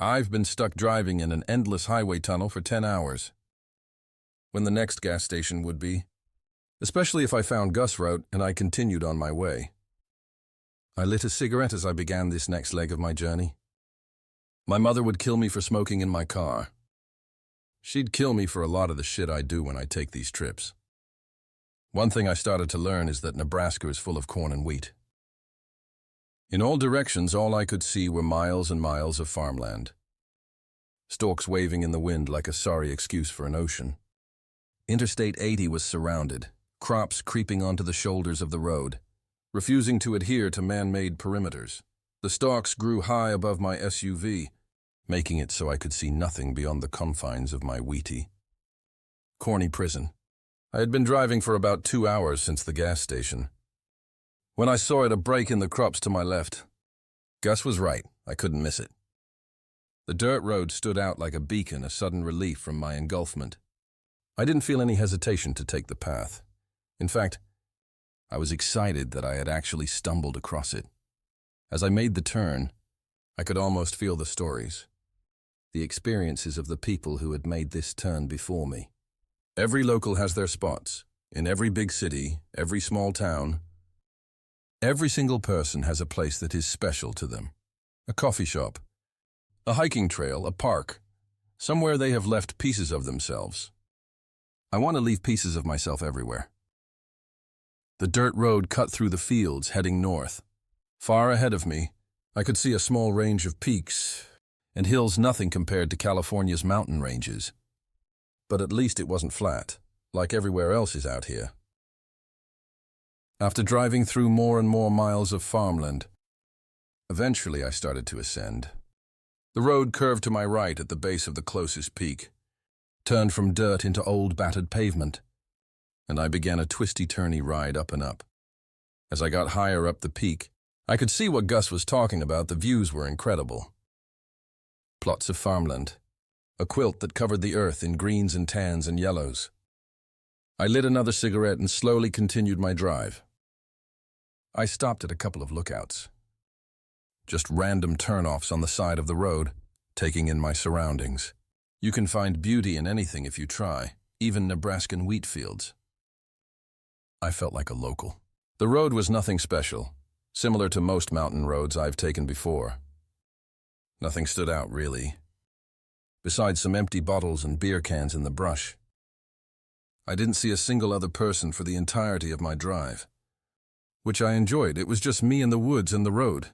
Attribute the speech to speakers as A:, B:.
A: I've been stuck driving in an endless highway tunnel for 10 hours. When the next gas station would be, especially if I found Gus' route and I continued on my way. I lit a cigarette as I began this next leg of my journey. My mother would kill me for smoking in my car. She'd kill me for a lot of the shit I do when I take these trips. One thing I started to learn is that Nebraska is full of corn and wheat. In all directions, all I could see were miles and miles of farmland. Stalks waving in the wind like a sorry excuse for an ocean. Interstate 80 was surrounded, crops creeping onto the shoulders of the road, refusing to adhere to man-made perimeters. The stalks grew high above my SUV, making it so I could see nothing beyond the confines of my wheatie. Corny prison. I had been driving for about 2 hours since the gas station. When I saw it, a break in the crops to my left. Gus was right, I couldn't miss it. The dirt road stood out like a beacon, a sudden relief from my engulfment. I didn't feel any hesitation to take the path. In fact, I was excited that I had actually stumbled across it. As I made the turn, I could almost feel the stories, the experiences of the people who had made this turn before me. Every local has their spots. In every big city, every small town, every single person has a place that is special to them. A coffee shop, a hiking trail, a park, somewhere they have left pieces of themselves. I want to leave pieces of myself everywhere. The dirt road cut through the fields, heading north. Far ahead of me, I could see a small range of peaks and hills, nothing compared to California's mountain ranges. But at least it wasn't flat, like everywhere else is out here. After driving through more and more miles of farmland, eventually I started to ascend. The road curved to my right at the base of the closest peak, turned from dirt into old battered pavement, and I began a twisty-turny ride up and up. As I got higher up the peak, I could see what Gus was talking about. The views were incredible. Plots of farmland, a quilt that covered the earth in greens and tans and yellows. I lit another cigarette and slowly continued my drive. I stopped at a couple of lookouts. Just random turnoffs on the side of the road, taking in my surroundings. You can find beauty in anything if you try, even Nebraskan wheat fields. I felt like a local. The road was nothing special, similar to most mountain roads I've taken before. Nothing stood out, really, besides some empty bottles and beer cans in the brush. I didn't see a single other person for the entirety of my drive, which I enjoyed. It was just me and the woods and the road.